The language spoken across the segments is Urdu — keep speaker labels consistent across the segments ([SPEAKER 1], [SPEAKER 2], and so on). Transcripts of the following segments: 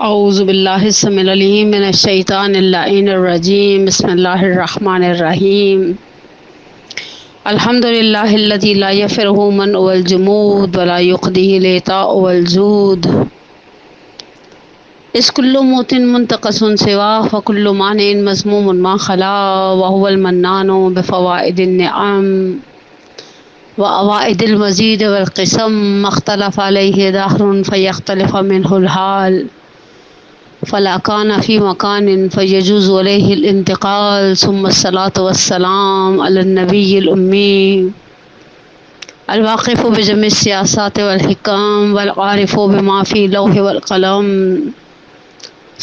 [SPEAKER 1] اعوذ باللہ السمیع العلیم من الشیطان اللعین الرجیم بسم اللہ الرحمن الرحیم الحمد للہ الذی لا یفرہ من والجمود ولا یقضیہ العطاء والجود اس کل موت منتقص سوا فکل مانع مذموم ما خلا وهو المنان بفوائد النعم وأوائد المزید والقسم ما اختلف علیہ دهر فیختلف منه الحال فلا كان في مكان فيجوز عليه الانتقال ثم الصلاة والسلام على النبي الأمي الواقف بجميع السياسات والحكم والعارف بما في اللوح والقلم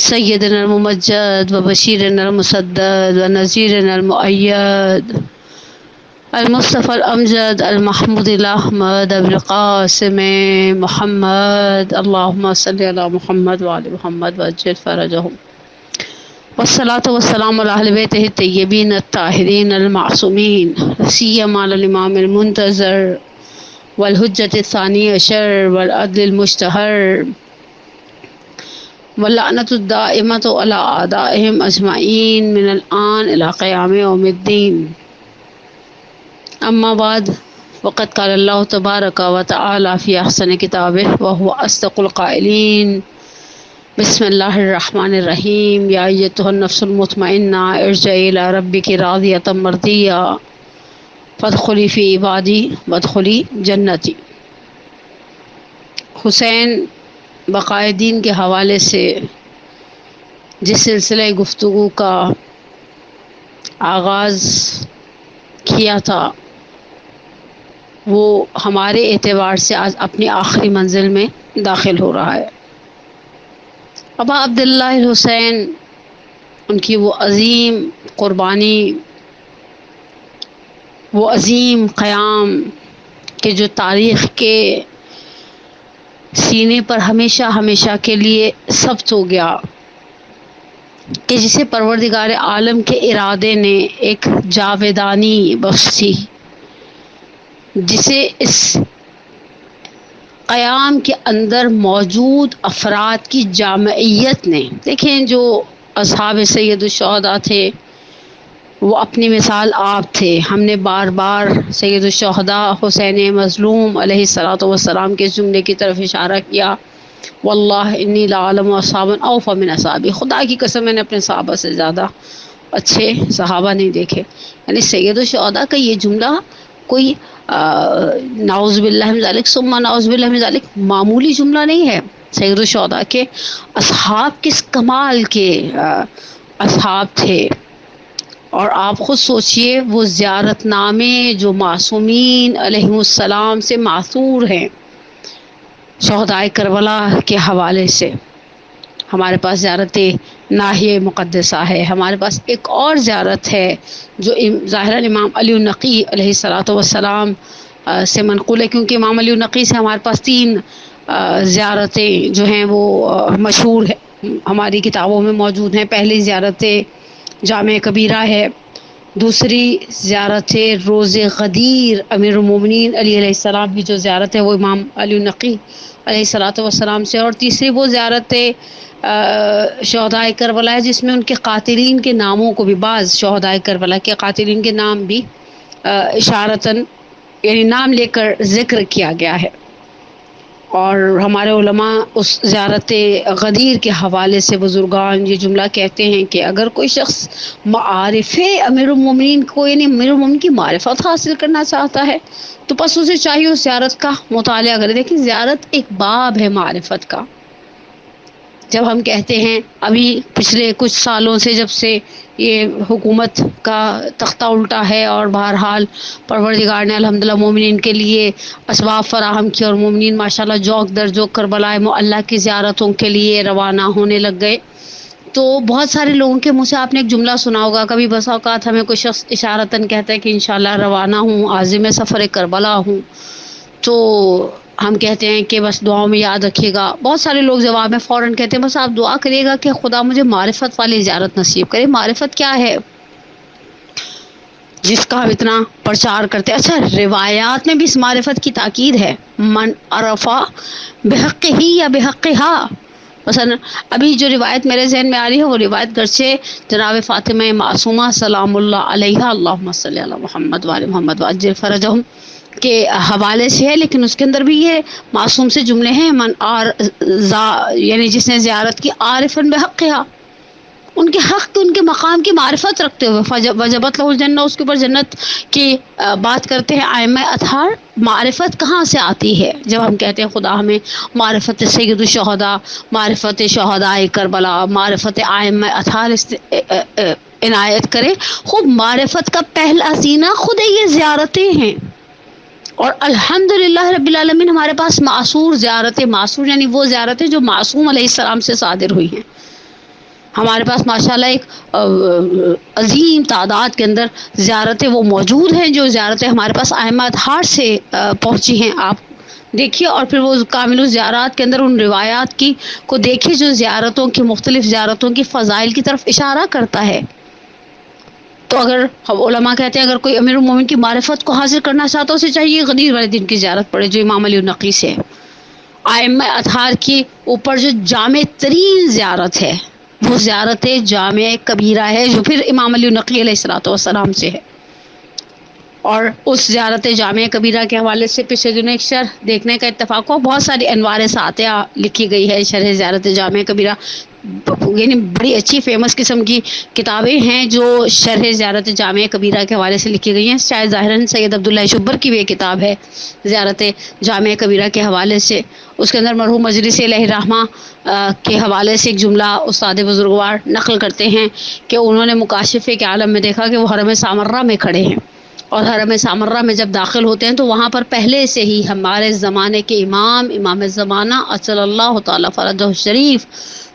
[SPEAKER 1] سيدنا الممجد وبشيرنا المسدد ونذيرنا المؤيد المصطفى الأمجد المحمود الأحمد أبي القاسم محمد اللهم صل على محمد وعلى محمد وأجل فرجهم والصلاة والسلام على أهل بيته الطيبين الطاهرين المعصومين سيما على الإمام المنتظر والحجة الثانية عشر والعدل المشتهر واللعنة الدائمة على أعدائهم أجمعين من الآن إلى قيام يوم الدين اما بعد وقد قال اللہ تبارک و تعالی فی احسن کتابہ وهو اصدق القائلین بسم اللہ الرحمن الرحیم یا ایتها النفس المطمئنہ ارجعی الی ربک راضیۃ مرضیہ فادخلی فی عبادی وادخلی جنتی۔ حسین بقائے دین کے حوالے سے جس سلسلہ گفتگو کا آغاز کیا تھا وہ ہمارے اعتبار سے آج اپنی آخری منزل میں داخل ہو رہا ہے۔ ابا عبداللہ الحسین، ان کی وہ عظیم قربانی، وہ عظیم قیام کہ جو تاریخ کے سینے پر ہمیشہ ہمیشہ کے لیے ثبت ہو گیا، کہ جسے پروردگار عالم کے ارادے نے ایک جاویدانی بخشی، جسے اس قیام کے اندر موجود افراد کی جامعیت نے، دیکھیں جو اصحاب سید الشہداء تھے وہ اپنی مثال آپ تھے۔ ہم نے بار بار سید الشہداء حسین مظلوم علیہ الصلوۃ والسلام کے جملے کی طرف اشارہ کیا، واللہ انی لعلم اصحابا اوفی من اصحابی، خدا کی قسم میں نے اپنے صحابہ سے زیادہ اچھے صحابہ نہیں دیکھے۔ یعنی سید الشہداء کا یہ جملہ کوئی نعوذ باللہ من ذالک ثم نعوذ باللہ من ذالک معمولی جملہ نہیں ہے۔ سید الشہداء کے اصحاب کس کمال کے اصحاب تھے، اور آپ خود سوچئے وہ زیارت نامے جو معصومین علیہم السلام سے معثور ہیں شہدائے کربلا کے حوالے سے۔ ہمارے پاس زیارت ناحیہ مقدسہ ہے، ہمارے پاس ایک اور زیارت ہے جو ظاہراً امام علی النقی علیہ الصلوۃ والسلام سے منقول ہے، کیونکہ امام علی النقی سے ہمارے پاس تین زیارتیں جو ہیں وہ مشہور ہیں، ہماری کتابوں میں موجود ہیں۔ پہلی زیارت جامع کبیرہ ہے، دوسری زیارت روز غدیر امیر المومنین علی علیہ السلام کی جو زیارت ہے وہ امام علی النقی علیہ الصلوۃ والسلام سے، اور تیسری وہ زیارت شہدائے کربلا ہے جس میں ان کے قاتلین کے ناموں کو بھی، بعض شہدائے کربلا کے قاتلین کے نام بھی اشارتاً یعنی نام لے کر ذکر کیا گیا ہے۔ اور ہمارے علماء اس زیارت غدیر کے حوالے سے بزرگان یہ جملہ کہتے ہیں کہ اگر کوئی شخص معارف امیر المومنین کو یعنی امیر المومنین کی معرفت حاصل کرنا چاہتا ہے تو بس اسے چاہیے اس زیارت کا مطالعہ کرے۔ دیکھیں زیارت ایک باب ہے معرفت کا۔ جب ہم کہتے ہیں ابھی پچھلے کچھ سالوں سے جب سے یہ حکومت کا تختہ الٹا ہے اور بہرحال پروردگار نے الحمدللہ مومنین کے لیے اسباب فراہم کیا اور مومنین ماشاءاللہ جوق در جوق کربلا معلیٰ کی زیارتوں کے لیے روانہ ہونے لگ گئے، تو بہت سارے لوگوں کے منہ سے آپ نے ایک جملہ سنا ہوگا، کبھی بس اوقات ہمیں کوئی شخص اشارتاً کہتا ہے کہ انشاءاللہ روانہ ہوں، عازم سفر کربلا ہوں، تو ہم کہتے ہیں کہ بس دعاؤں میں یاد رکھیے گا۔ بہت سارے لوگ جواب میں فوراً کہتے ہیں بس آپ دعا کریے گا کہ خدا مجھے معرفت والی زیارت نصیب کرے۔ معرفت کیا ہے جس کا ہم اتنا پرچار کرتے ہیں؟ اچھا، روایات میں بھی اس معرفت کی تاکید ہے، من عرفا بحق ہی یا بحقہا، مثلا ابھی جو روایت میرے ذہن میں آ رہی ہے وہ روایت گرچہ جناب فاطمہ معصومہ سلام اللہ علیہا اللہم صلی علی محمد وعلی محمد وعجل فرجہم کے حوالے سے ہے، لیکن اس کے اندر بھی یہ معصوم سے جملے ہیں، من اور یعنی جس نے زیارت کی عارفن بحقها، ان کے حق ان کے مقام کی معرفت رکھتے ہوئے، وجبت لہ الجنہ، اس کے اوپر جنت کی بات کرتے ہیں ائمہ اطہار۔ معرفت کہاں سے آتی ہے؟ جب ہم کہتے ہیں خدا ہمیں معرفت سید الشہداء، معرفت شہداء کربلا، معرفت ائمہ اطہار عنایت کرے، خود معرفت کا پہلا زینہ خود یہ زیارتیں ہیں۔ اور الحمدللہ رب العالمین ہمارے پاس معصور زیارتیں، معصور یعنی وہ زیارتیں جو معصوم علیہ السلام سے صادر ہوئی ہیں۔ ہمارے پاس ماشاءاللہ ایک عظیم تعداد کے اندر زیارتیں وہ موجود ہیں، جو زیارتیں ہمارے پاس ائمہ اطہار سے پہنچی ہیں۔ آپ دیکھیے، اور پھر وہ کامل الزیارات کے اندر ان روایات کی کو دیکھیے جو زیارتوں کی، مختلف زیارتوں کی فضائل کی طرف اشارہ کرتا ہے۔ تو اگر علماء کہتے ہیں اگر کوئی امیر المومنین کی معرفت کو حاصل کرنا چاہتا ہے، اسے چاہیے غدیر والے دن کی زیارت پڑھے جو امام علی النقی سے ہے۔ ائمہ اطہار کی اوپر جو جامع ترین زیارت ہے وہ زیارت جامع کبیرہ ہے، جو پھر امام علی النقی علیہ الصلوۃ والسلام سے ہے۔ اور اس زیارت جامع کبیرہ کے حوالے سے پچھلے دنوں ایک شرح دیکھنے کا اتفاق ہوا، بہت ساری انوار ساطعہ لکھی گئی ہے شرح زیارت جامع کبیرہ، یعنی بڑی اچھی فیمس قسم کی کتابیں ہیں جو شرح زیارت جامع کبیرہ کے حوالے سے لکھی گئی ہیں۔ شاید ظاہراً سید عبداللہ شبر کی بھی یہ کتاب ہے زیارت جامع کبیرہ کے حوالے سے۔ اس کے اندر مرحوم مجلس الہ الرحمہ کے حوالے سے ایک جملہ استاد بزرگوار نقل کرتے ہیں کہ انہوں نے مکاشفے کے عالم میں دیکھا کہ وہ حرم سامرہ میں کھڑے ہیں، اور حرم سامرہ میں جب داخل ہوتے ہیں تو وہاں پر پہلے سے ہی ہمارے زمانے کے امام زمانہ اجل اللہ تعالی فرجہ الشریف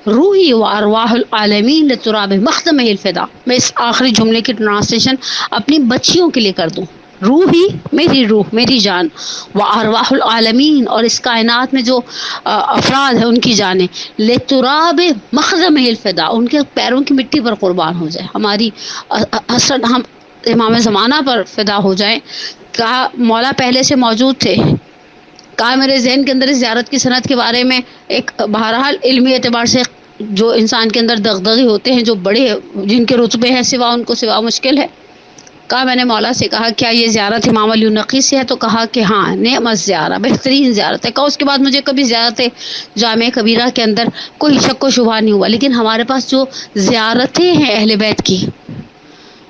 [SPEAKER 1] روحی و ارواح العالمین لتراب مختمہ الفدا۔ میں اس آخری جملے کی ٹرانسلیشن اپنی بچیوں کے لیے کر دوں، روحی میری روح، میری جان، و ارواح العالمین اور اس کائنات میں جو افراد ہیں ان کی جانیں، لتراب مختمہ الفدا، ان کے پیروں کی مٹی پر قربان ہو جائے، ہماری حسن ہم امام زمانہ پر فدا ہو جائیں۔ کہا مولا پہلے سے موجود تھے، کہا میرے ذہن کے اندر اس زیارت کی صنعت کے بارے میں ایک بہرحال علمی اعتبار سے جو انسان کے اندر دغدغے ہوتے ہیں، جو بڑے جن کے رتبے ہیں سوا ان کو سوا مشکل ہے۔ کہا میں نے مولا سے کہا کیا یہ زیارت امام علی النقی سے ہے؟ تو کہا کہ ہاں، نعمت زیارہ، بہترین زیارت ہے۔ کہا اس کے بعد مجھے کبھی زیارت جامع کبیرہ کے اندر کوئی شک و شبہ نہیں ہوا، لیکن ہمارے پاس جو زیارتیں ہیں اہل بیت کی،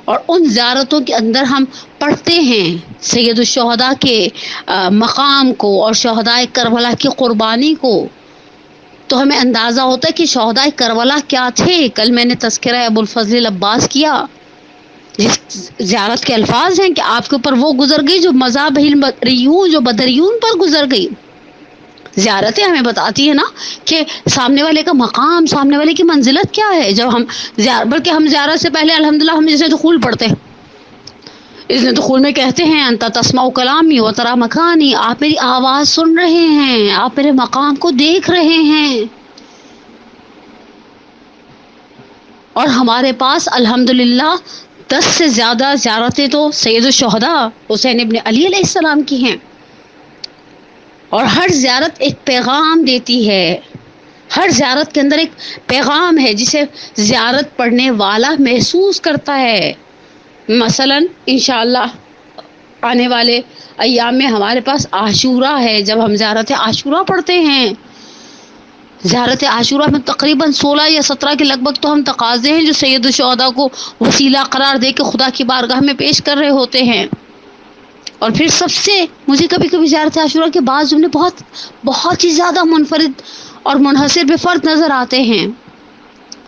[SPEAKER 1] اور ان زیارتوں کے اندر ہم پڑھتے ہیں سید الشہداء کے مقام کو اور شہداء کربلا کی قربانی کو، تو ہمیں اندازہ ہوتا ہے کہ شہداء کربلا کیا تھے۔ کل میں نے تذکرہ ابو الفضل العباس کیا، جس زیارت کے الفاظ ہیں کہ آپ کے اوپر وہ گزر گئی جو مذاب البدریون، جو بدریون پر گزر گئی۔ زیارتیں ہمیں بتاتی ہے نا کہ سامنے والے کا مقام، سامنے والے کی منزلت کیا ہے۔ جب ہم بلکہ ہم زیارت سے پہلے الحمدللہ ہم جسے دخول پڑھتے ہیں، اس نے دخول میں کہتے ہیں انت تسمع کلامی و ترى مکانی، آپ میری آواز سن رہے ہیں، آپ میرے مقام کو دیکھ رہے ہیں۔ اور ہمارے پاس الحمدللہ 10 سے زیادہ زیارتیں تو سید الشہداء حسین ابن علی علیہ السلام کی ہیں، اور ہر زیارت ایک پیغام دیتی ہے، ہر زیارت کے اندر ایک پیغام ہے جسے زیارت پڑھنے والا محسوس کرتا ہے۔ مثلا انشاءاللہ آنے والے ایام میں ہمارے پاس عاشورہ ہے، جب ہم زیارت عاشورہ پڑھتے ہیں، زیارت عاشورہ میں تقریباً 16 یا 17 کے لگ بھگ تو ہم تقاضے ہیں جو سید الشہداء کو وسیلہ قرار دے کے خدا کی بارگاہ میں پیش کر رہے ہوتے ہیں۔ اور پھر سب سے مجھے کبھی کبھی زیارت عاشورہ کے بعض جملے بہت ہی زیادہ منفرد اور منحصر بفرد نظر آتے ہیں۔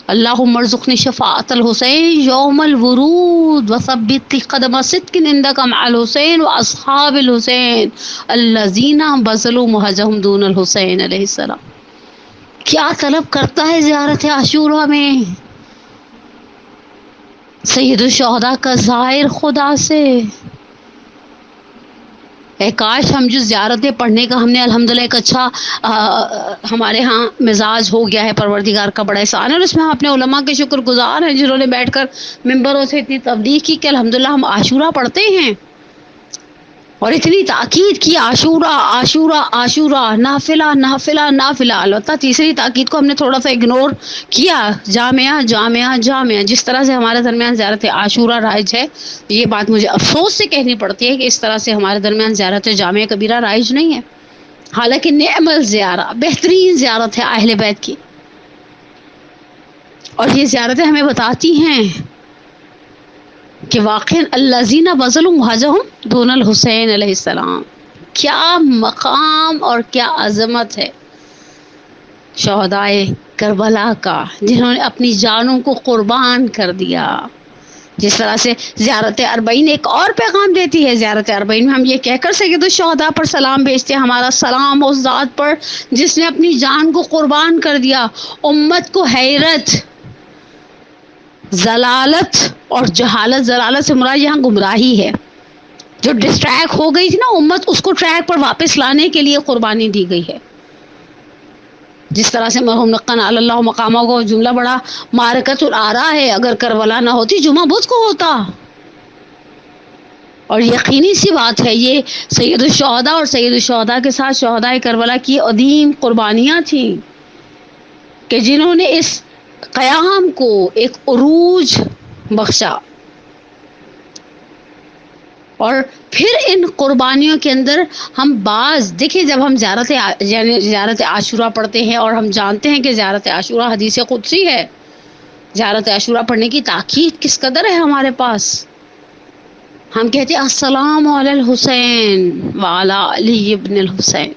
[SPEAKER 1] اللہم ارزقنی شفاعت الحسین یوم الورود وثبت قدم صدق عندک مع الحسین واصحاب الحسین الذین بذلوا مہجہم دون الحسین علیہ السلام۔ کیا طلب کرتا ہے زیارت عاشورہ میں سید الشہداء کا زائر خدا سے؟ اے کاش ہم جو زیارتیں پڑھنے کا ہم نے الحمدللہ ایک اچھا ہمارے ہاں مزاج ہو گیا ہے، پروردگار کا بڑا احسان ہے، اور اس میں ہم اپنے علماء کے شکر گزار ہیں جنہوں نے بیٹھ کر ممبروں سے اتنی تبلیغ کی کہ الحمدللہ ہم عاشورہ پڑھتے ہیں۔ اور اتنی تاکید کی عاشورہ عاشورہ عاشورہ، نافلہ نافلہ نافلہ، البتہ تیسری تاکید کو ہم نے تھوڑا سا اگنور کیا، جامعہ جامعہ جامعہ، جس طرح سے ہمارے درمیان زیارت عاشورہ رائج ہے، یہ بات مجھے افسوس سے کہنی پڑتی ہے کہ اس طرح سے ہمارے درمیان زیارت جامعہ کبیرہ رائج نہیں ہے، حالانکہ نعم الزیارہ، بہترین زیارت ہے اہل بیت کی، اور یہ زیارتیں ہمیں بتاتی ہیں کہ واقعاً الذین بذلوا وجہہم دون الحسین علیہ السلام، کیا مقام اور کیا عظمت ہے شہدائے کربلا کا، جنہوں نے اپنی جانوں کو قربان کر دیا۔ جس طرح سے زیارت اربعین ایک اور پیغام دیتی ہے، زیارت اربعین میں ہم یہ کہہ کر سید الشہداء پر سلام بھیجتے ہیں، ہمارا سلام اس ذات پر جس نے اپنی جان کو قربان کر دیا، امت کو حیرت، ضلالت اور جہالت، ضلالت سے مراد یہاں گمراہی ہے، جو ڈسٹریکٹ ہو گئی تھی نا امت، اس کو ٹریک پر واپس لانے کے لیے قربانی دی گئی ہے۔ جس طرح سے مرحوم نقن اللہ مقامہ کو جملہ بڑا معرکۃ الآراء ہے، اگر کربلا نہ ہوتی جمعہ بدھ کو ہوتا، اور یقینی سی بات ہے یہ سید الشہداء اور سید الشہداء کے ساتھ شہداء کربلا کی عظیم قربانیاں تھیں کہ جنہوں نے اس قیام کو ایک عروج بخشا، اور پھر ان قربانیوں کے اندر ہم بعض دیکھیں، جب ہم زیارت عاشورہ پڑھتے ہیں اور ہم جانتے ہیں کہ زیارت عاشورہ حدیث قدسی ہے، زیارت عاشورہ پڑھنے کی تاکید کس قدر ہے ہمارے پاس، ہم کہتے ہیں السلام علی الحسین وعلی علی ابن الحسین،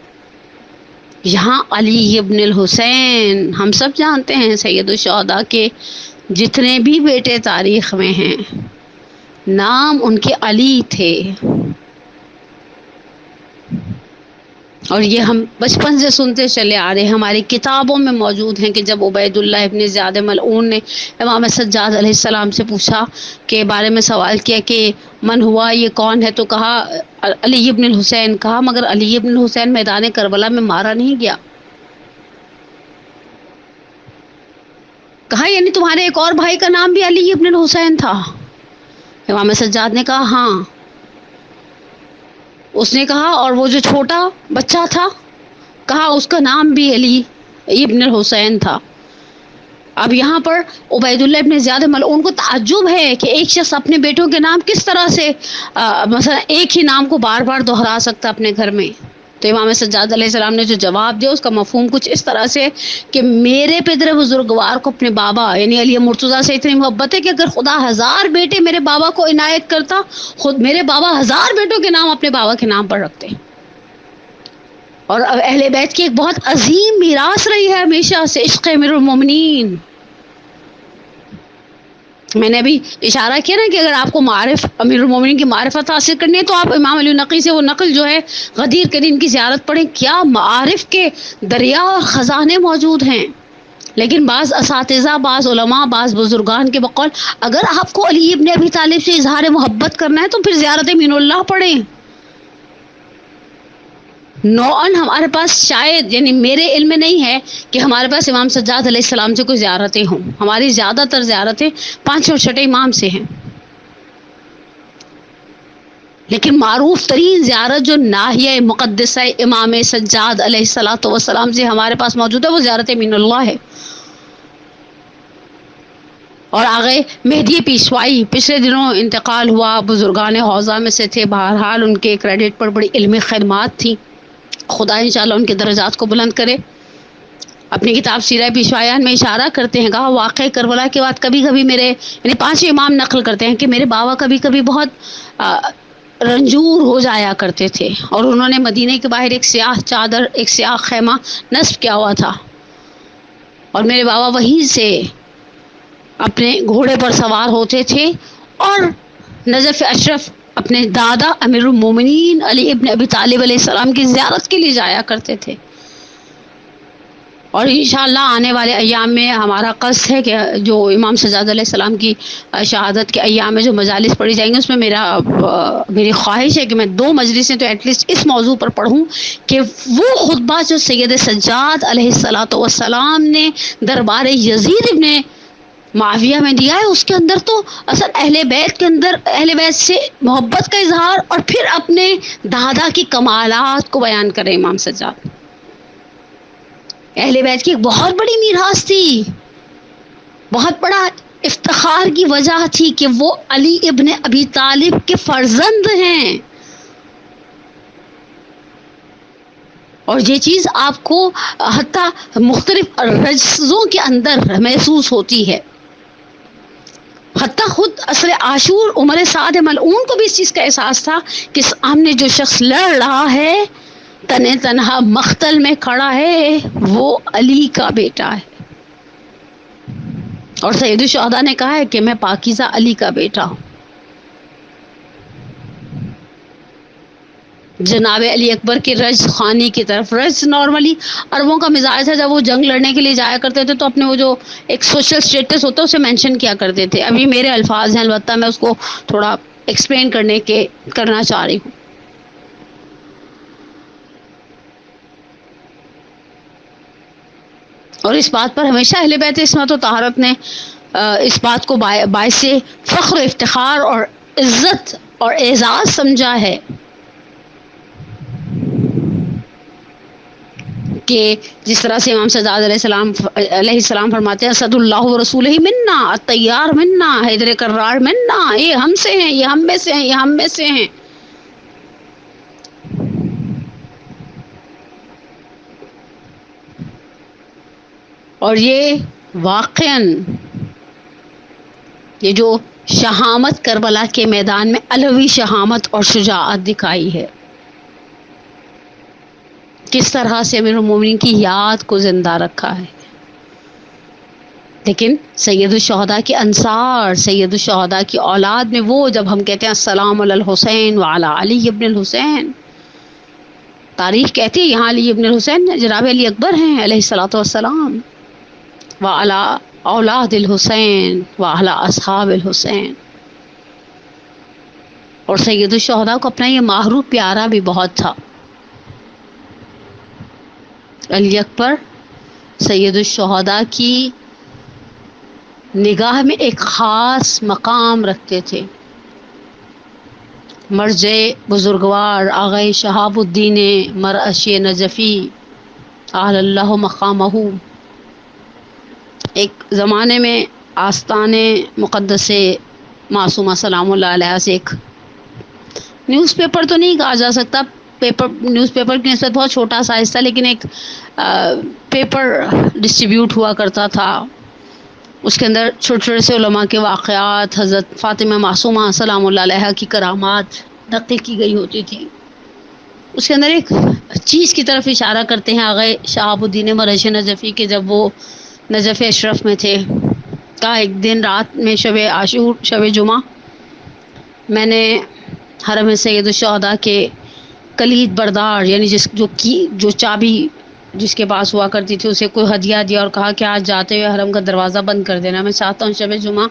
[SPEAKER 1] یہاں علی ابن الحسین ہم سب جانتے ہیں سید الشہداء کے جتنے بھی بیٹے تاریخ میں ہیں نام ان کے علی تھے، اور یہ ہم بچپن سے سنتے چلے آ رہے ہیں، ہماری کتابوں میں موجود ہیں کہ جب عبید اللہ ابن زیاد ملعون نے امام سجاد علیہ السلام سے پوچھا کہ بارے میں سوال کیا کہ من ہوا، یہ کون ہے، تو کہا علی ابن الحسین، کہا مگر علی ابن الحسین میدان کربلا میں مارا نہیں گیا، کہا یعنی تمہارے ایک اور بھائی کا نام بھی علی ابن الحسین تھا؟ امام سجاد نے کہا ہاں۔ اس نے کہا اور وہ جو چھوٹا بچہ تھا، کہا اس کا نام بھی علی ابن الحسین تھا۔ اب یہاں پر عبید اللہ ابن زیاد ملعون کو تعجب ہے کہ ایک شخص اپنے بیٹوں کے نام کس طرح سے مثلا ایک ہی نام کو بار بار دہرا سکتا اپنے گھر میں، تو امام سجاد علیہ السلام نے جو جواب دیا اس کا مفہوم کچھ اس طرح سے کہ میرے پدر بزرگوار کو اپنے بابا یعنی علی مرتضیٰ سے اتنی محبت ہے کہ اگر خدا 1000 بیٹے میرے بابا کو عنایت کرتا، خود میرے بابا 1000 بیٹوں کے نام اپنے بابا کے نام پر رکھتے۔ اور اہل بیت کی ایک بہت عظیم میراث رہی ہے ہمیشہ سے عشق امیر المومنین۔ میں نے ابھی اشارہ کیا نا کہ اگر آپ کو معارف امیر المومنین کی معرفت حاصل کرنی ہے تو آپ امام علی نقی سے وہ نقل جو ہے غدیر کریم کی زیارت پڑھیں، کیا معارف کے دریا اور خزانے موجود ہیں۔ لیکن بعض اساتذہ، بعض علماء، بعض بزرگان کے بقول اگر آپ کو علی ابن ابی طالب سے اظہار محبت کرنا ہے تو پھر زیارت مین اللہ پڑھیں۔ نوعاً ہمارے پاس شاید یعنی میرے علم میں نہیں ہے کہ ہمارے پاس امام سجاد علیہ السلام سے کوئی زیارتیں ہوں، ہماری زیادہ تر زیارتیں 5 اور 6 امام سے ہیں، لیکن معروف ترین زیارت جو ناحیہ مقدسہ امام سجاد علیہ السلام سے ہمارے پاس موجود ہے وہ زیارت مین اللہ ہے۔ اور آگے مہدی پیشوائی پچھلے دنوں انتقال ہوا، بزرگان حوضہ میں سے تھے، بہرحال ان کے کریڈٹ پر بڑی علمی خدمات تھیں، خدا انشاءاللہ ان کے درجات کو بلند کرے۔ اپنی کتاب سیرہ پیشوایان میں اشارہ کرتے ہیں، کہا واقع کربلا کے بعد کبھی کبھی میرے یعنی 5 امام نقل کرتے ہیں کہ میرے بابا کبھی کبھی بہت رنجور ہو جایا کرتے تھے، اور انہوں نے مدینے کے باہر ایک سیاہ چادر، ایک سیاہ خیمہ نصب کیا ہوا تھا، اور میرے بابا وہیں سے اپنے گھوڑے پر سوار ہوتے تھے اور نجف اشرف اپنے دادا امیر المومنین علی ابن ابی طالب علیہ السلام کی زیارت کے لیے جایا کرتے تھے۔ اور انشاءاللہ آنے والے ایام میں ہمارا قصد ہے کہ جو امام سجاد علیہ السلام کی شہادت کے ایام میں جو مجالس پڑھی جائیں گے اس میں میری خواہش ہے کہ میں 2 مجلسیں تو ایٹ لیسٹ اس موضوع پر پڑھوں کہ وہ خطبہ جو سید سجاد علیہ السلام نے دربار یزید ابن معاویہ میں دیا ہے، اس کے اندر تو اصل اہل بیت کے اندر اہل بیت سے محبت کا اظہار اور پھر اپنے دادا کی کمالات کو بیان کرے امام سجاد۔ اہل بیت کی ایک بہت بڑی میراث تھی، بہت بڑا افتخار کی وجہ تھی کہ وہ علی ابن ابی طالب کے فرزند ہیں، اور یہ چیز آپ کو حتیٰ مختلف رجزوں کے اندر محسوس ہوتی ہے۔ حتیٰ خود عصر عاشور عمر سعد ملعون کو بھی اس چیز کا احساس تھا کہ سامنے جو شخص لڑ رہا ہے، تنہ تنہا مقتل میں کھڑا ہے، وہ علی کا بیٹا ہے، اور سید الشہداء نے کہا ہے کہ میں پاکیزہ علی کا بیٹا ہوں۔ جناب علی اکبر کی رج خوانی کی طرف، رج نارملی عربوں کا مزاج ہے، جب وہ جنگ لڑنے کے لیے جایا کرتے تھے تو اپنے وہ جو ایک سوشل سٹیٹس ہوتا ہے اسے مینشن کیا کرتے تھے۔ ابھی میرے الفاظ ہیں، البتہ میں اس کو تھوڑا ایکسپلین کرنا چاہ رہی ہوں۔ اور اس بات پر ہمیشہ اہل بیت عصمت و طہارت نے اس بات کو باعث فخر و افتخار اور عزت اور اعزاز سمجھا ہے کہ جس طرح سے امام سجاد علیہ السلام فرماتے ہیں اسد اللہ و رسولہ منا، الطیار منا، حیدر کرار منا، یہ ہم سے ہیں، یہ ہم میں سے ہیں، یہ ہم میں سے ہیں۔ اور یہ واقعاً یہ جو شہامت کربلا کے میدان میں علوی شہامت اور شجاعت دکھائی ہے، کس طرح سے امیر المومنین کی یاد کو زندہ رکھا ہے۔ لیکن سید الشہداء کے انصار، سید الشہداء کی اولاد میں وہ، جب ہم کہتے ہیں السلام علی الحسین وعلی علی ابن الحسین، تاریخ کہتی ہے یہاں علی ابن الحسین جناب علی اکبر ہیں علیہ الصلوۃ والسلام، وعلی اولاد الحسین وعلی اصحاب الحسین۔ اور سید الشہداء کو اپنا یہ ماہرو پیارا بھی بہت تھا۔ علی اکبر سید الشہداء کی نگاہ میں ایک خاص مقام رکھتے تھے۔ مرجع بزرگوار آغا شہاب الدین مرعشی نجفی اعلی اللہ مقامہ، ایک زمانے میں آستان مقدس معصومہ سلام اللہ علیہ سے ایک نیوز پیپر تو نہیں کہا جا سکتا، نیوز پیپر کی نسبت بہت چھوٹا سائز تھا، لیکن ایک پیپر ڈسٹریبیوٹ ہوا کرتا تھا، اس کے اندر چھوٹے چھوٹے سے علماء کے واقعات، حضرت فاطمہ معصومہ سلام اللہ علیہ کی کرامات نقل کی گئی ہوتی تھی۔ اس کے اندر ایک چیز کی طرف اشارہ کرتے ہیں آغا شہاب الدین مرعشی نجفی کے، جب وہ نجف اشرف میں تھے، کہا ایک دن رات میں شب عاشور، شب جمعہ، میں نے حرم سید الشہداء کے کلید بردار، یعنی جو چابی جس کے پاس ہوا کرتی تھی، اسے کوئی ہدیہ دیا اور کہا کہ آج جاتے ہوئے حرم کا دروازہ بند کر دینا، میں چاہتا ہوں شب جمعہ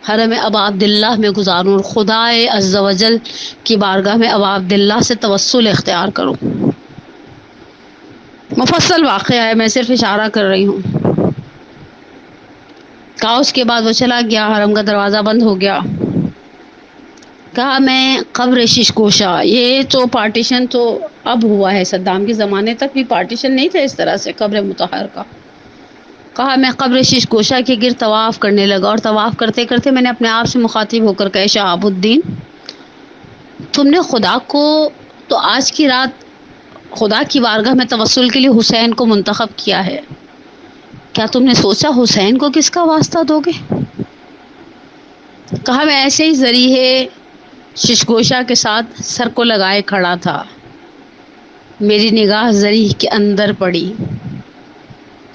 [SPEAKER 1] حرم ابا عبداللہ میں گزاروں، خدائے عز و جل کی بارگاہ میں ابا عبداللہ سے توسل اختیار کروں۔ مفصل واقعہ ہے، میں صرف اشارہ کر رہی ہوں۔ کہا اس کے بعد وہ چلا گیا، حرم کا دروازہ بند ہو گیا۔ کہا میں قبر شش گوشہ، یہ تو پارٹیشن تو اب ہوا ہے، صدام کے زمانے تک بھی پارٹیشن نہیں تھا اس طرح سے قبر مطہر کا۔ کہا میں قبر شش گوشہ کے گرد طواف کرنے لگا، اور طواف کرتے کرتے میں نے اپنے آپ سے مخاطب ہو کر کہا شہاب الدین، تم نے خدا کو تو آج کی رات خدا کی بارگاہ میں توسل کے لیے حسین کو منتخب کیا ہے، کیا تم نے سوچا حسین کو کس کا واسطہ دو گے؟ کہا میں ایسے ہی ذریعے ششگوشہ کے ساتھ سر کو لگائے کھڑا تھا، میری نگاہ ذریع کے اندر پڑی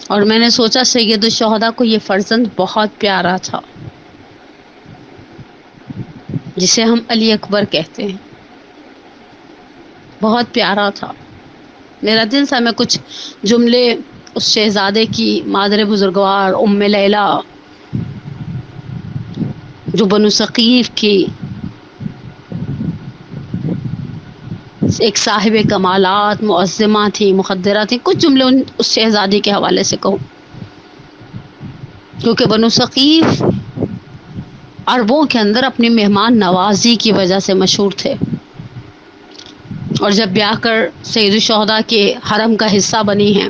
[SPEAKER 1] اور میں نے سوچا سید الشہداء کو یہ فرزند بہت پیارا تھا، جسے ہم علی اکبر کہتے ہیں، بہت پیارا تھا۔ میرا دل تھا میں کچھ جملے اس شہزادے کی مادر بزرگوار ام لیلا، جو بنو ثقیف کی ایک صاحب کمالات، معظمہ تھی، مقدرہ تھی، کچھ جملے اس شہزادی کے حوالے سے کہوں۔ کیونکہ بنو ثقیف عربوں کے اندر اپنی مہمان نوازی کی وجہ سے مشہور تھے، اور جب بیاہ کر سید الشہداء کے حرم کا حصہ بنی ہیں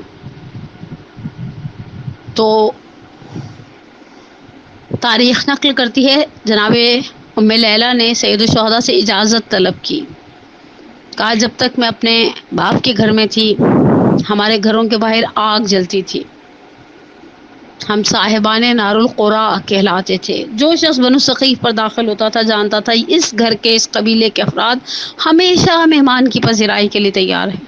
[SPEAKER 1] تو تاریخ نقل کرتی ہے جناب ام لیلہ نے سید الشہداء سے اجازت طلب کی، کہا جب تک میں اپنے باپ کے گھر میں تھی ہمارے گھروں کے باہر آگ جلتی تھی، ہم صاحبان نار القرا کہلاتے تھے، جو شخص بنو ثقیف پر داخل ہوتا تھا جانتا تھا اس گھر کے اس قبیلے کے افراد ہمیشہ مہمان کی پذیرائی کے لیے تیار ہیں،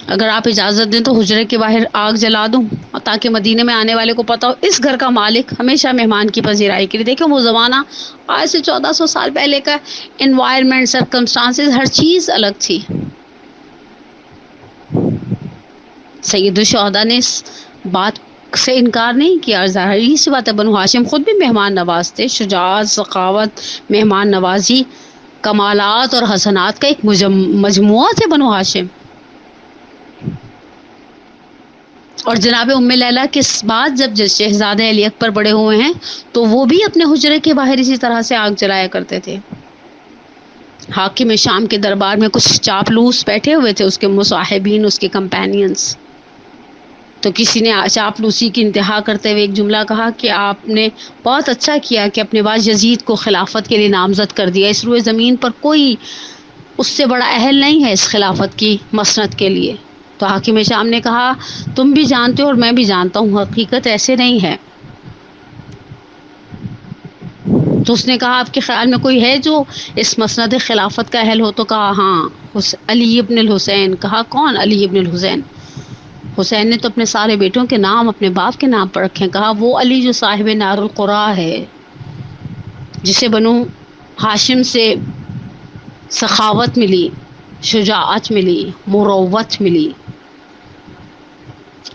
[SPEAKER 1] اگر آپ اجازت دیں تو حجرے کے باہر آگ جلا دوں تاکہ مدینے میں آنے والے کو پتہ ہو اس گھر کا مالک ہمیشہ مہمان کی پذیرائی کے لیے۔ دیکھیں وہ زمانہ آج سے 1400 سال پہلے کا انوائرمنٹ، سرکمسٹانسز، ہر چیز الگ تھی۔ سید الشہداء نے اس بات سے انکار نہیں کیا، ظاہری سی بات ہے بنو ہاشم خود بھی مہمان نواز تھے، شجاعت، سخاوت، مہمان نوازی، کمالات اور حسنات کا ایک مجموعہ تھے بنو ہاشم۔ اور جناب ام لیلہ کے بعد جب شہزادے علی اکبر بڑے ہوئے ہیں تو وہ بھی اپنے حجرے کے باہر اسی طرح سے آگ جلایا کرتے تھے۔ حاکم شام کے دربار میں کچھ چاپلوس بیٹھے ہوئے تھے، اس کے مصاحبین، اس کے کمپینینز، تو کسی نے چاپلوسی کی انتہا کرتے ہوئے ایک جملہ کہا کہ آپ نے بہت اچھا کیا کہ اپنے بعد یزید کو خلافت کے لیے نامزد کر دیا، اس روئے زمین پر کوئی اس سے بڑا اہل نہیں ہے اس خلافت کی مسند کے لیے۔ تو حاکم شام نے کہا تم بھی جانتے ہو اور میں بھی جانتا ہوں حقیقت ایسے نہیں ہے۔ تو اس نے کہا آپ کے خیال میں کوئی ہے جو اس مسند خلافت کا اہل ہو؟ تو کہا ہاں علی ابن الحسین۔ کہا کون علی ابن الحسین؟ حسین نے تو اپنے سارے بیٹوں کے نام اپنے باپ کے نام پر رکھے۔ کہا وہ علی جو صاحب نار القرا ہے، جسے بنو ہاشم سے سخاوت ملی، شجاعت ملی، مروت ملی،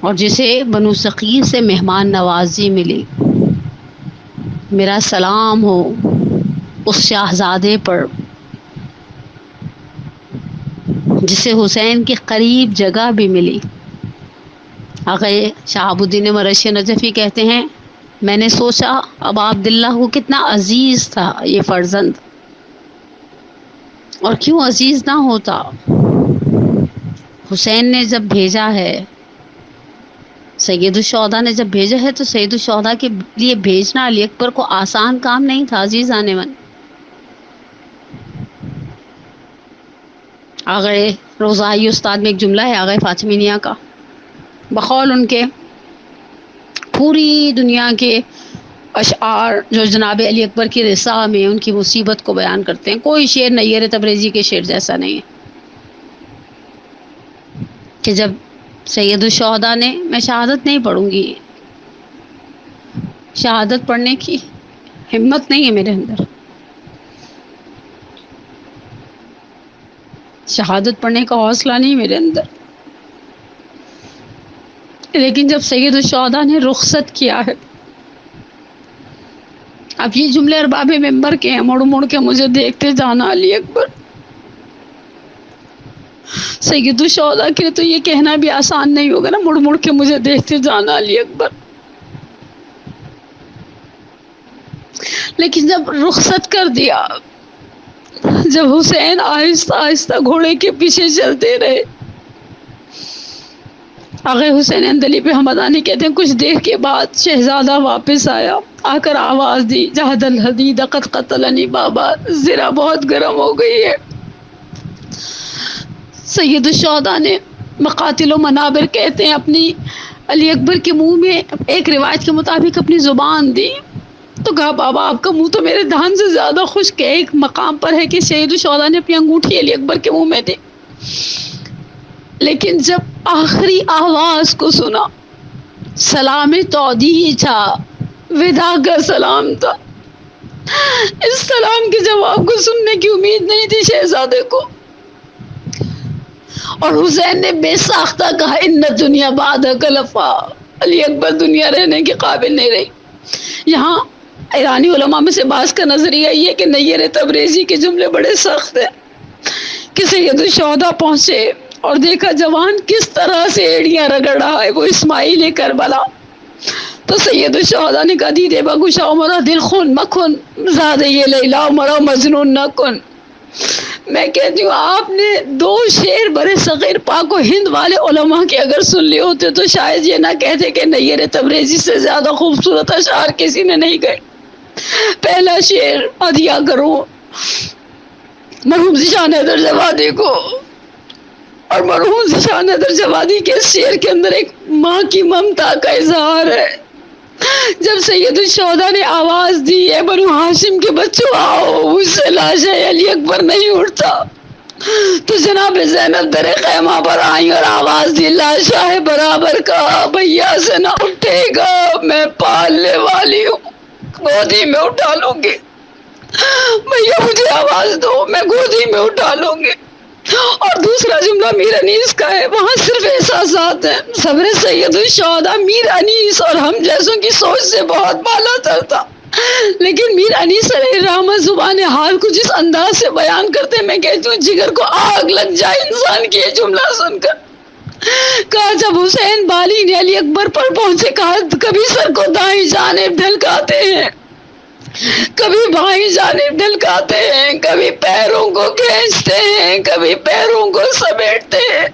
[SPEAKER 1] اور جسے بنو ثقیف سے مہمان نوازی ملی۔ میرا سلام ہو اس شاہزادے پر جسے حسین کے قریب جگہ بھی ملی۔ آقا شہاب الدین مرشی نجفی کہتے ہیں میں نے سوچا ابا عبداللہ کو کتنا عزیز تھا یہ فرزند، اور کیوں عزیز نہ ہوتا۔ حسین نے جب بھیجا ہے، سید الشہداء نے جب بھیجا ہے تو سید الشہداء کے لیے بھیجنا علی اکبر کو آسان کام نہیں تھا۔ عزیز آنے من آغا روزائی استاد میں ایک جملہ ہے آغا فاطمیہ کا، بقول ان کے پوری دنیا کے اشعار جو جناب علی اکبر کی رسا میں ان کی مصیبت کو بیان کرتے ہیں، کوئی شعر نیر تبریزی کے شعر جیسا نہیں ہے، کہ جب سید الشہداء نے میں شہادت نہیں پڑھوں گی، شہادت پڑھنے کی ہمت نہیں ہے میرے اندر، شہادت پڑھنے کا حوصلہ نہیں میرے اندر، لیکن جب سید الشہداء نے رخصت کیا ہے، اب یہ جملے ارباب ممبر کے ہیں، مڑ مڑ کے مجھے دیکھتے جانا علی اکبر۔ سید الشہداء کے لیے تو یہ کہنا بھی آسان نہیں ہوگا نا، مڑ مڑ کے مجھے دیکھتے جانا علی اکبر، لیکن جب رخصت کر دیا، جب حسین آہستہ آہستہ گھوڑے کے پیچھے چلتے رہے، آغا حسین اندلی پہ حمدانی کہتے ہیں کچھ دیر کے بعد شہزادہ واپس آیا، آ کر آواز دی جہد الحدید قد قتلنی بابا، زرہ بہت گرم ہو گئی ہے۔ سید الشہداء نے مقاتل و منابر کہتے ہیں اپنی علی اکبر کے منہ میں ایک روایت کے مطابق اپنی زبان دی، تو کہا بابا آپ کا منہ تو میرے دہن سے زیادہ خشک ہے۔ ایک مقام پر ہے کہ سید الشہداء نے اپنی انگوٹھی علی اکبر کے منہ میں دی، لیکن جب آخری آواز کو سنا، سلام تودیع تھا، وداع کا سلام تھا، اس سلام کے جواب کو سننے کی امید نہیں تھی شہزادے کو، اور حسین نے بے ساختہ کہا ان دنیا بعدک لفا، علی اکبر دنیا رہنے کے قابل نہیں رہی۔ یہاں ایرانی علماء میں سے بعض کا نظریہ یہ ہے کہ نیر تبریزی کے جملے بڑے سخت ہیں، کہ سید الشہداء پہنچے اور دیکھا جوان کس طرح سے ایڑیاں رگڑ رہا ہے، وہ اسماعیل کربلا، تو سید الشہداء نے کہا دیدے بگوشا مرا دل خون مکھن زیادہ یہ لیلا مرا مجنون نہ کن. میں کہتی ہوں آپ نے 2 شعر برے صغیر پاک و ہند والے علماء کے اگر سن لیے ہوتے تو شاید یہ نہ کہتے کہ نیر تبریزی سے زیادہ خوبصورت اشعار کسی نے نہیں گئے. پہلا شعر ہدیہ کروں مرحوم ذیشان حیدر جوادی کو، اور مرحوم ذیشان حیدر جوادی کے شعر کے اندر ایک ماں کی ممتا کا اظہار ہے. جب سید الشہداء نے آواز دی اے بنو ہاشم کے بچوں آؤ، مجھ سے لاش علی اکبر نہیں اٹھتا، تو جناب زینب در خیمہ پر آئی اور آواز دی لاشا ہے برابر کا بھیا سے نہ اٹھے گا، میں پالنے والی ہوں گودی میں اٹھا لوں گی، بھیا مجھے آواز دو میں گودی میں اٹھا لوں گی. اور دوسرا جملہ میر انیس کا ہے، وہاں صرف احساسات ہیں. صبر سید الشہداء میر انیس اور ہم جیسوں کی سوچ سے بہت بالا تر تھا، لیکن میر انیس علیہ الرحمہ زبان حال کو جس انداز سے بیان کرتے میں کہتی ہوں جگر کو آگ لگ جائے انسان کی یہ جملہ سن کر. کہا جب حسین بالین علی اکبر پر پہنچے، کہا کبھی سر کو دائیں جانب ڈھلکاتے ہیں، کبھی بائیں جانب ڈھلکاتے ہیں، کبھی پیروں کو کھینچتے ہیں، کبھی پیروں کو سمیٹتے ہیں.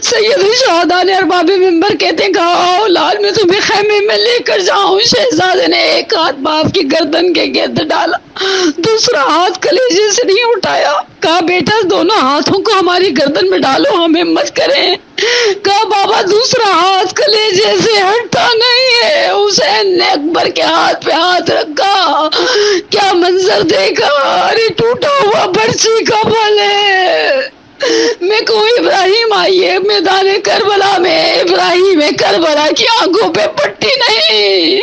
[SPEAKER 1] سید الشہداء نے ارباب منبر کہتے ہیں کہا آؤ لال میں تمہیں خیمے میں لے کر جاؤں. شہزادے نے ایک ہاتھ باپ کی گردن کے گرد ڈالا، دوسرا ہاتھ کلیجے سے نہیں اٹھایا. کہا بیٹا دونوں ہاتھوں کو ہماری گردن میں ڈالو، ہم ہمت کریں. کہا بابا دوسرا ہاتھ کلیجے سے ہٹتا نہیں ہے. حسین نے اکبر کے ہاتھ پہ ہاتھ رکھا، کیا منظر دیکھا، ارے ٹوٹا ہوا برچی کا پھل ہے. میں کو ابراہیم آئی ہے میدان کربلا میں، ابراہیم کربلا کی آنکھوں پہ پٹی نہیں،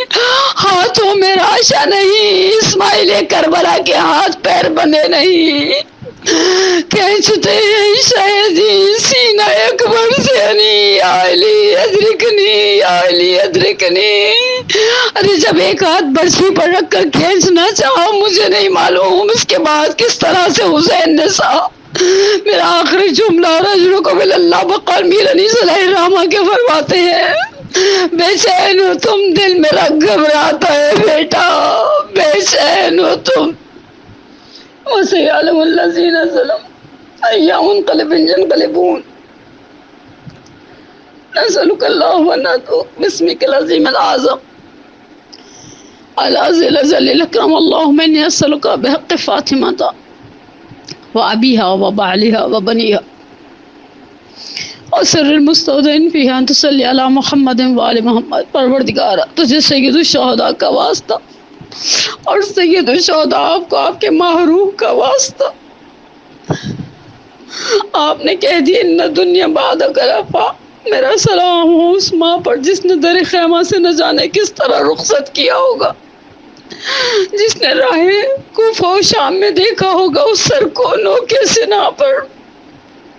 [SPEAKER 1] ہاتھوں میں راشا نہیں، اسماعیل کربلا کے ہاتھ پیر بندے نہیں. کھینچتے ہیں شہدی سینہ اکبر سے علی علی ادرکنی علی ادرکنی. ارے جب ایک ہاتھ برسی پر رکھ کر کھینچنا چاہا مجھے نہیں معلوم اس کے بعد کس طرح سے حسین نے سہا. میرا آخری جملہ رجل کو بل اللہ بقال میر انیس علیہ الرحمہ کے فرماتے ہیں بے چین ہو تم، دل میرا گھبراتا ہے بیٹا، بے چین ہو تم. وَسَيَعْلَمُ الَّذِينَ ظَلَمُوا أَيَّ مُنقَلِبٍ يَنقَلِبُونَ. نسألك اللهم أن باسمك العظيم الأعظم العزيز الأجل الأكرم اللهم إني أسألك بحق فاطمة وأبيها وبعلها وبنيها وسر المستودعين فيها أن تصلي على محمد وآل محمد. پروردگارا تجھے سید الشہداء کا واسطہ اور سید الشہداء آپ کو آپ کے محروم کا واسطہ. آپ نے کہہ دیا ان دنیا بعد کرفا، میرا سلام ہو اس ماں پر جس نے در خیمہ سے نہ جانے کس طرح رخصت کیا ہوگا، جس نے راہ کوفہ و شام میں دیکھا ہوگا اس سر کو نوکے سنا پر.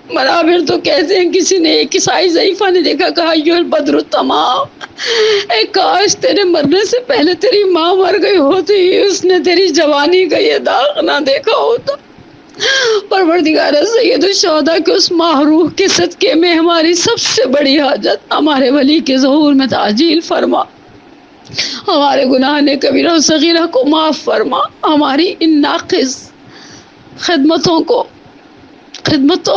[SPEAKER 1] منابر تو کہتے ہیں کسی نے ایک عیسائی ضعیفہ نے دیکھا، کہا یو البدر التمام، اے کاش تیرے مرنے سے پہلے تیری ماں مر گئی ہوتی، اس نے تیری جوانی کا یہ داغ نہ دیکھا ہوتا. پروردگارہ سید الشہداء کے اس محروح کے صدقے میں ہماری سب سے بڑی حاجت ہمارے ولی کے ظہور میں تعجیل فرما، ہمارے گناہ نے کبیرہ و صغیرہ کو معاف فرما، ہماری ان ناقص خدمتوں کو، خدمت تو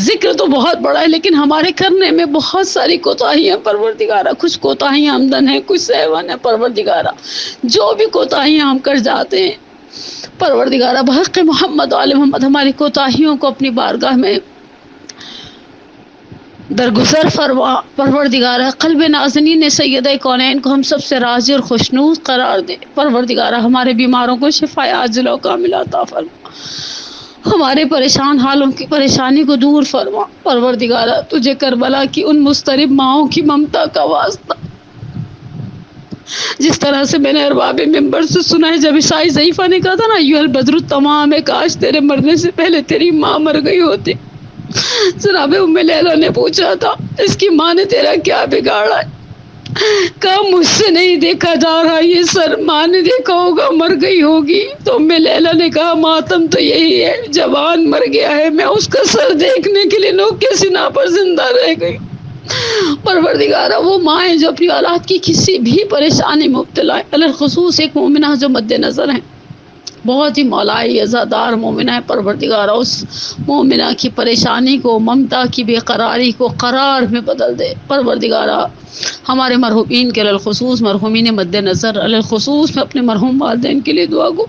[SPEAKER 1] ذکر تو بہت بڑا ہے لیکن ہمارے کرنے میں بہت ساری کوتاہیاں پروردگارہ، کچھ کوتاہیاں عمدن ہیں کچھ سہون ہیں پروردگارہ، جو بھی کوتاہیاں ہم کر جاتے ہیں پروردگارہ بحق محمد و آل محمد ہماری کوتاہیوں کو اپنی بارگاہ میں درگزر فرما. پروردگارہ قلب نازنین سیدہ کونین کو ہم سب سے راضی اور خوشنود قرار دے. پروردگارہ ہمارے بیماروں کو شفا عاجلہ و کاملہ عطا فرما، ہمارے پریشان حالوں کی پریشانی کو دور فرما. پروردگارہ تجھے کربلا کی ان مضطرب ماؤں کی ممتا کا واسطہ، جس طرح سے میں نے ارباب منبر سے سنا ہے جب عیسائی ضعیفہ نے کہا تھا نا یو البدر التمام، ہے کاش تیرے مرنے سے پہلے تیری ماں مر گئی ہوتی. جناب ام لیلہ نے پوچھا تھا اس کی ماں نے تیرا کیا بگاڑا ہے؟ کہا مجھ سے نہیں دیکھا جا رہا یہ سر، ماں نے دیکھا ہوگا مر گئی ہوگی. تو ام لیلہ نے کہا ماتم تو یہی ہے، جوان مر گیا ہے، میں اس کا سر دیکھنے کے لیے نوکے سنا پر زندہ رہ گئی. پروردگارہ وہ مائیں جو اپنی اولاد کی کسی بھی پریشانی میں مبتلا ہیں، الخصوص ایک مومنہ جو مد نظر ہیں، بہت ہی مولائی عزادار مومنہ ہے، پروردگارہ اس مومنہ کی پریشانی کو، ممتا کی بے قراری کو قرار میں بدل دے۔ پروردگارہ ہمارے مرحومین کے الخصوص مرحومین مد نظر الخصوص میں اپنے مرحوم والدین کے لیے دعا گو،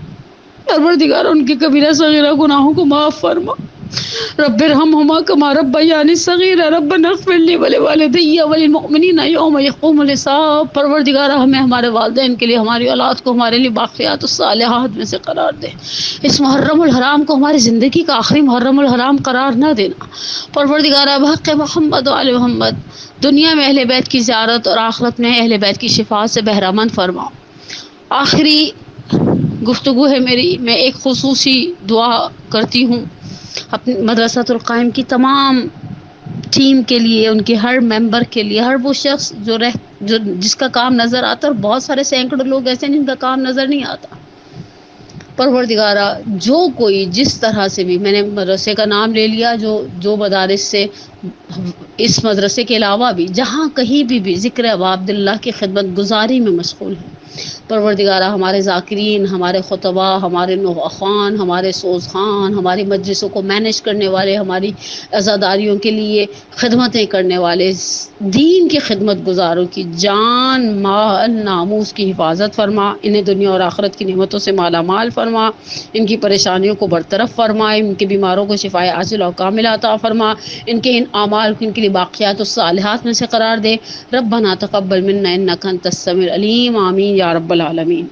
[SPEAKER 1] پروردگارہ ان کے کبیرہ صغیرہ گناہوں کو معاف فرما۔ رب ارحمہما کما ربیانی صغیرہ، ربنا اغفر لی ولوالدی وللمؤمنین یوم یقوم الحساب۔ پروردگارہ ہمیں ہمارے والدین کے لیے، ہماری اولاد کو ہمارے لیے باقیات الصالحات میں سے قرار دے۔ اس محرم الحرام کو ہماری زندگی کا آخری محرم الحرام قرار نہ دینا۔ پروردگارہ بحق محمد و آل محمد دنیا میں اہل بیت کی زیارت اور آخرت میں اہل بیت کی شفاعت سے بہرہ مند فرما۔ آخری گفتگو ہے میری، میں ایک خصوصی دعا کرتی ہوں اپنی مدرسۃ القائم کی تمام ٹیم کے لیے، ان کے ہر ممبر کے لیے، ہر وہ شخص جو جس کا کام نظر آتا ہے، اور بہت سارے سینکڑوں لوگ ایسے ہیں جن کا کام نظر نہیں آتا۔ پروردگارہ جو کوئی جس طرح سے بھی، میں نے مدرسے کا نام لے لیا، جو مدارس سے اس مدرسے کے علاوہ بھی جہاں کہیں بھی ذکر ابا عبداللہ کی خدمت گزاری میں مشغول ہیں، پروردگارہ ہمارے ذاکرین، ہمارے خطباء، ہمارے نوخوان، ہمارے سوز خان، ہماری مجلسوں کو مینیج کرنے والے، ہماری عزاداریوں کے لیے خدمتیں کرنے والے دین کی خدمت گزاروں کی جان مال ناموس کی حفاظت فرما، انہیں دنیا اور آخرت کی نعمتوں سے مالا مال فرما، ان کی پریشانیوں کو برطرف فرما، ان کے بیماروں کو شفائے عاجل اور کاملہ عطا فرما، ان کے ان اعمال کو ان کے لیے باقیات الصالحات میں سے قرار دے۔ ربنا تقبل منا انک انت السمیع العلیم، آمین یا رب العالمین۔